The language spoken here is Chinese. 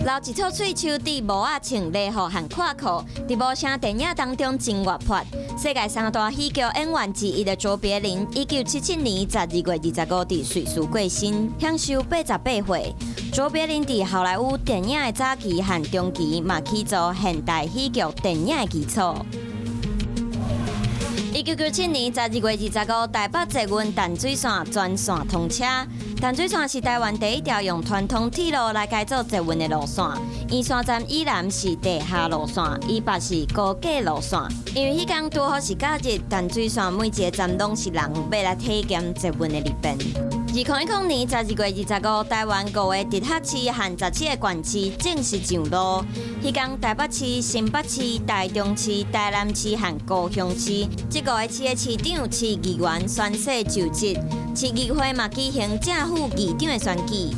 留一撮喙鬚伫帽仔穿礼服和垮裤，伫无声电影当中真活泼。世界三大喜剧演员之一的卓别林，1977年12月25日瑞士过身，享受88岁。卓别林伫好莱坞电影的早期和中期，嘛起造现代喜剧电影的基础。1997年12月25日，台北捷运淡水线全线通车。淡水线是台湾第一条用传统铁路来改造捷运的路线。沿线站以南是地下路线，以北是高架路线。因为迄天拄好是假日，淡水线每一个站拢是人要来体验捷运的利便。2010年12月25日，台湾5个直辖市和17个县市正式上路。迄天台北市、新北市、台中市、台南市和高雄市这5个市的市长、市议员宣誓就职，市议会嘛举行正副议长的选举。